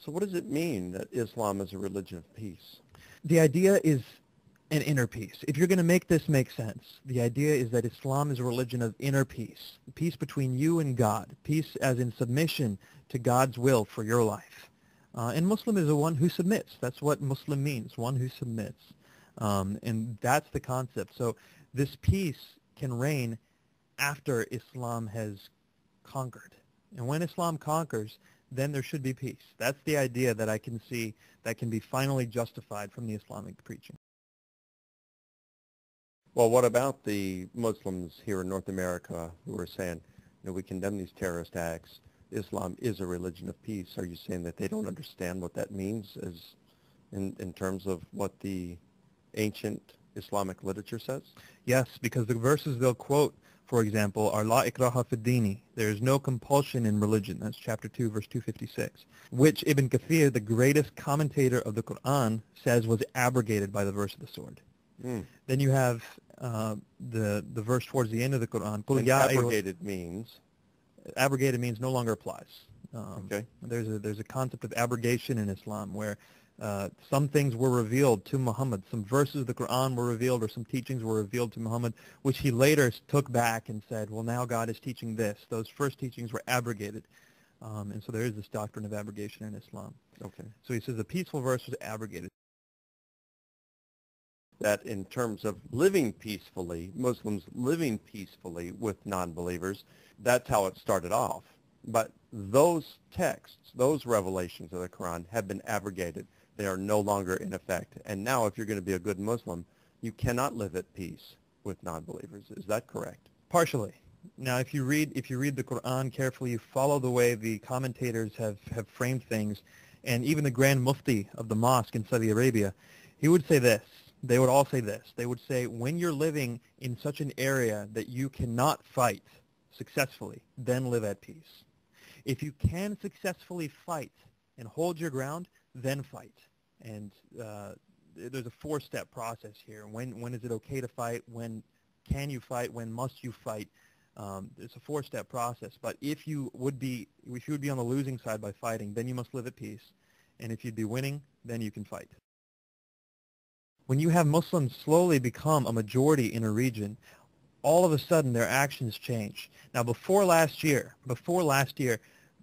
So what does it mean that Islam is a religion of peace? The idea is an inner peace. If you're going to make this make sense, the idea is that Islam is a religion of inner peace, peace between you and God, peace as in submission to God's will for your life. And Muslim is the one who submits. That's what Muslim means, one who submits. And that's the concept. So this peace can reign after Islam has conquered. And when Islam conquers, then there should be peace. That's the idea that I can see that can be finally justified from the Islamic preaching. Well, what about the Muslims here in North America who are saying, we condemn these terrorist acts. Islam is a religion of peace. Are you saying that they don't understand what that means as in terms of what the ancient Islamic literature says? Yes, because the verses they'll quote, for example, are La ikraha fid dini. There is no compulsion in religion. That's chapter 2, verse 256, which Ibn Kathir, the greatest commentator of the Quran, says was abrogated by the verse of the sword. Then you have the verse towards the end of the Quran. Abrogated means no longer applies. Okay. There's a concept of abrogation in Islam where some things were revealed to Muhammad, some verses of the Quran were revealed, or some teachings were revealed to Muhammad, which he later took back and said, well, now God is teaching this. Those first teachings were abrogated. And so there is this doctrine of abrogation in Islam. Okay. So he says the peaceful verse was abrogated. That in terms of living peacefully, Muslims living peacefully with non-believers, that's how it started off. But those texts, those revelations of the Quran have been abrogated. They are no longer in effect. And now if you're going to be a good Muslim, you cannot live at peace with non-believers. Is that correct? Partially. Now, if you read the Quran carefully, you follow the way the commentators have framed things, and even the Grand Mufti of the mosque in Saudi Arabia, he would say this. They would all say this. They would say, when you're living in such an area that you cannot fight successfully, then live at peace. If you can successfully fight and hold your ground, then fight. And there's a four-step process here. When is it okay to fight? When can you fight? When must you fight? It's a four-step process. But if you would be on the losing side by fighting, then you must live at peace. And if you'd be winning, then you can fight. When you have Muslims slowly become a majority in a region, all of a sudden their actions change. Now, before last year,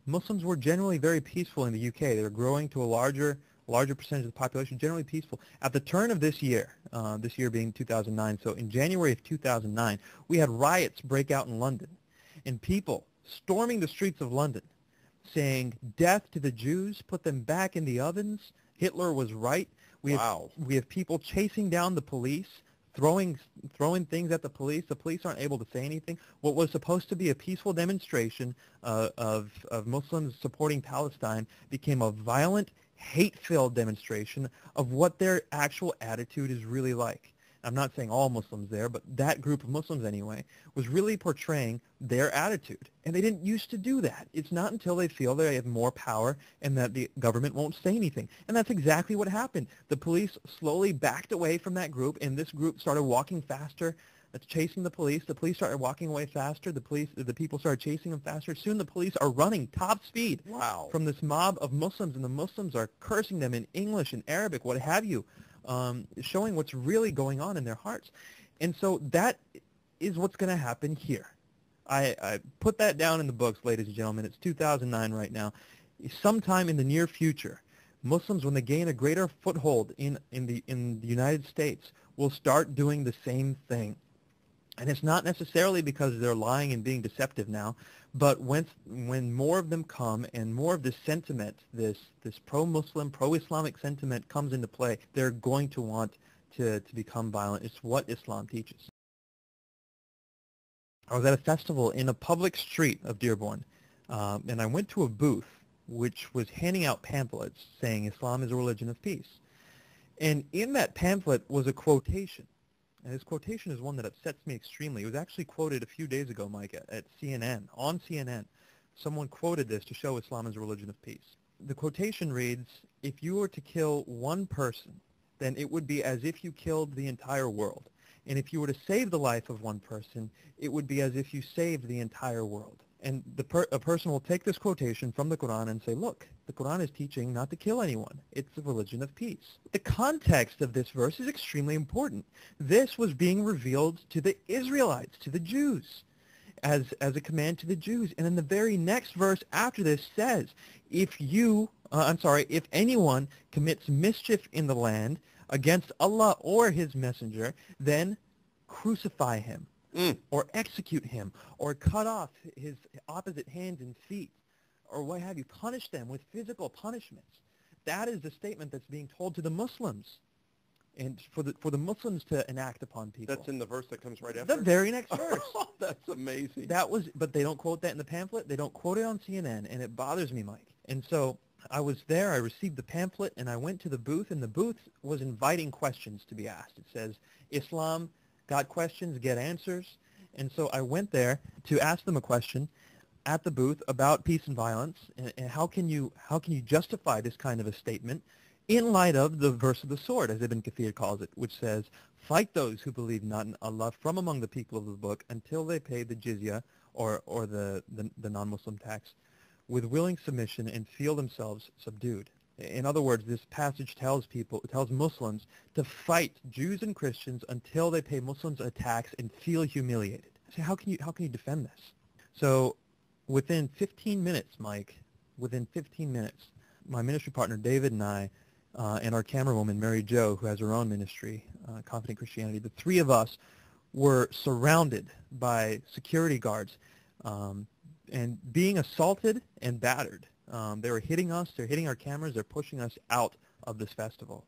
Muslims were generally very peaceful in the UK. They were growing to a larger percentage of the population, generally peaceful. At the turn of this year being 2009, so in January of 2009, we had riots break out in London, and people storming the streets of London saying, "Death to the Jews, put them back in the ovens, Hitler was right." We have people chasing down the police, throwing things at the police. The police aren't able to say anything. What was supposed to be a peaceful demonstration of Muslims supporting Palestine became a violent, hate-filled demonstration of what their actual attitude is really like. I'm not saying all Muslims there, but that group of Muslims anyway was really portraying their attitude. And they didn't used to do that. It's not until they feel they have more power and that the government won't say anything. And that's exactly what happened. The police slowly backed away from that group, and this group started walking faster. That's chasing the police. The police started walking away faster. The people started chasing them faster. Soon the police are running top speed from this mob of Muslims, and the Muslims are cursing them in English and Arabic, what have you. Showing what's really going on in their hearts. And so that is what's going to happen here. I put that down in the books, ladies and gentlemen. It's 2009 right now. Sometime in the near future, Muslims, when they gain a greater foothold in the United States, will start doing the same thing. And it's not necessarily because they're lying and being deceptive now, but when more of them come and more of this sentiment, this pro-Muslim, pro-Islamic sentiment comes into play, they're going to want to become violent. It's what Islam teaches. I was at a festival in a public street of Dearborn, and I went to a booth which was handing out pamphlets saying Islam is a religion of peace. And in that pamphlet was a quotation. And this quotation is one that upsets me extremely. It was actually quoted a few days ago, Mike, at CNN. On CNN, someone quoted this to show Islam is a religion of peace. The quotation reads, "If you were to kill one person, then it would be as if you killed the entire world. And if you were to save the life of one person, it would be as if you saved the entire world." And a person will take this quotation from the Quran and say, look, the Quran is teaching not to kill anyone. It's a religion of peace. The context of this verse is extremely important. This was being revealed to the Israelites, to the Jews, as a command to the Jews. And then the very next verse after this says, if anyone commits mischief in the land against Allah or his messenger, then crucify him. Or execute him, or cut off his opposite hands and feet, or what have you. Punish them with physical punishments. That is the statement that's being told to the Muslims, and for the Muslims to enact upon people. That's in the verse that comes right after? The very next verse. Oh, that's amazing. But they don't quote that in the pamphlet. They don't quote it on CNN, and it bothers me, Mike. And so I was there, I received the pamphlet, and I went to the booth, and the booth was inviting questions to be asked. It says, Islam, got questions, get answers. And so I went there to ask them a question at the booth about peace and violence, and how can you justify this kind of a statement in light of the verse of the sword, as Ibn Kathir calls it, which says, fight those who believe not in Allah from among the people of the book until they pay the jizya, or the non-Muslim tax, with willing submission and feel themselves subdued. In other words, this passage tells Muslims to fight Jews and Christians until they pay Muslims a tax and feel humiliated. So how can you defend this? So within 15 minutes, Mike, my ministry partner David and I, and our camerawoman Mary Jo, who has her own ministry, Confident Christianity, the three of us were surrounded by security guards and being assaulted and battered. They were hitting us. They're hitting our cameras. They're pushing us out of this festival.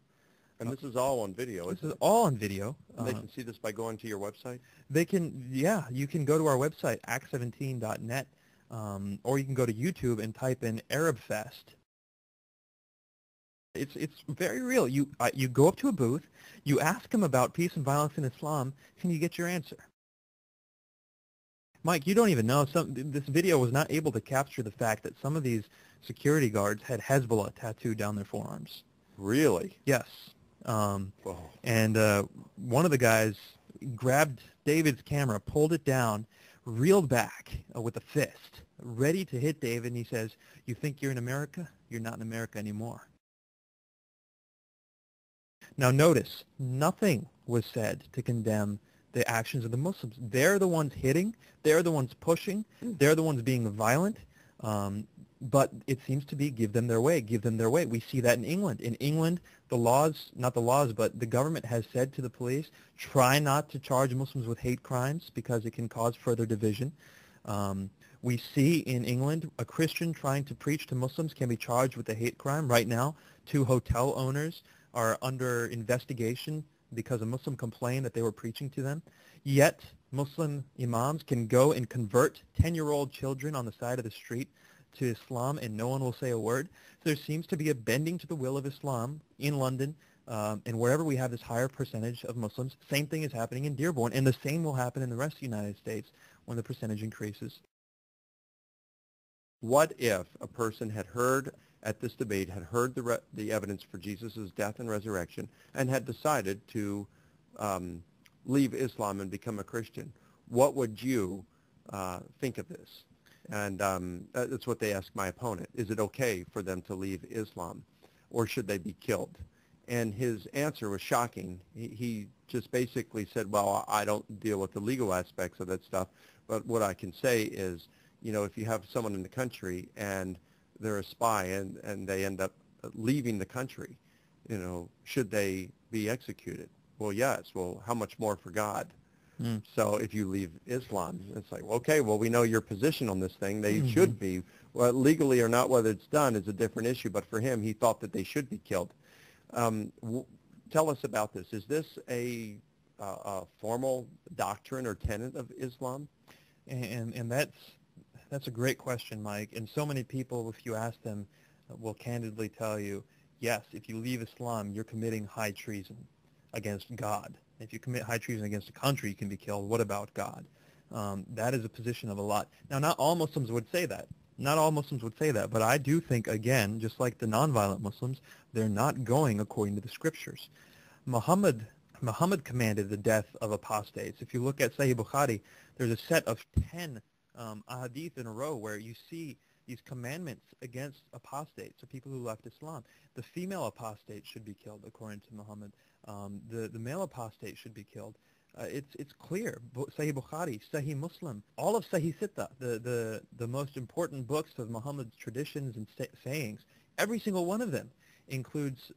And this is all on video, This is all on video. And they can see this by going to your website? They can, yeah. You can go to our website, Acts17.net, or you can go to YouTube and type in Arab Fest. It's very real. You go up to a booth. You ask them about peace and violence in Islam, and you get your answer. Mike, you don't even know. This video was not able to capture the fact that some of these security guards had Hezbollah tattooed down their forearms. Really? Yes. And one of the guys grabbed David's camera, pulled it down, reeled back with a fist, ready to hit David, and he says, you think you're in America? You're not in America anymore. Now notice, nothing was said to condemn the actions of the Muslims. They're the ones hitting. They're the ones pushing. They're the ones being violent. But it seems to be give them their way, give them their way. We see that in England. In England, not the laws, but the government has said to the police, try not to charge Muslims with hate crimes because it can cause further division. We see in England a Christian trying to preach to Muslims can be charged with a hate crime. Right now, 2 hotel owners are under investigation because a Muslim complained that they were preaching to them. Yet, Muslim imams can go and convert 10-year-old children on the side of the street to Islam, and no one will say a word. So there seems to be a bending to the will of Islam in London, and wherever we have this higher percentage of Muslims. Same thing is happening in Dearborn, and the same will happen in the rest of the United States when the percentage increases. What if a person had heard at this debate, had heard the evidence for Jesus' death and resurrection, and had decided to leave Islam and become a Christian? What would you think of this? And that's what they asked my opponent. Is it okay for them to leave Islam, or should they be killed? And his answer was shocking. He just basically said, well, I don't deal with the legal aspects of that stuff, but what I can say is, you know, if you have someone in the country and they're a spy and they end up leaving the country, you know, should they be executed? Well, yes. Well, how much more for God? So if you leave Islam, it's like, okay, well, we know your position on this thing. They should be. Well, legally or not, whether it's done is a different issue. But for him, he thought that they should be killed. Tell us about this. Is this a formal doctrine or tenet of Islam? And that's a great question, Mike. And so many people, if you ask them, will candidly tell you, yes, if you leave Islam, you're committing high treason against God. If you commit high treason against a country, you can be killed. What about God? That is a position of a lot. Now, not all Muslims would say that. Not all Muslims would say that. But I do think, again, just like the nonviolent Muslims, they're not going according to the scriptures. Muhammad commanded the death of apostates. If you look at Sahih Bukhari, there's a set of 10 ahadith in a row where you see these commandments against apostates, or people who left Islam. The female apostate should be killed, according to Muhammad. The male apostate should be killed. It's clear. Sahih Bukhari, Sahih Muslim, all of Sahih Sitta, the most important books of Muhammad's traditions and sayings, every single one of them includes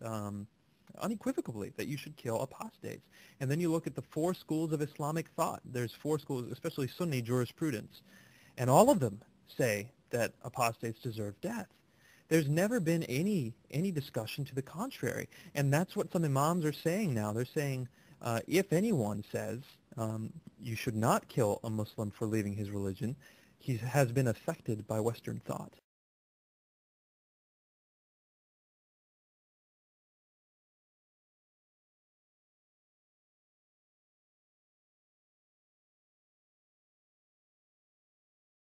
unequivocally that you should kill apostates. And then you look at the 4 schools of Islamic thought. There's 4 schools, especially Sunni jurisprudence, and all of them say that apostates deserve death. There's never been any discussion to the contrary, and that's what some imams are saying now. They're saying, if anyone says you should not kill a Muslim for leaving his religion, he has been affected by Western thought.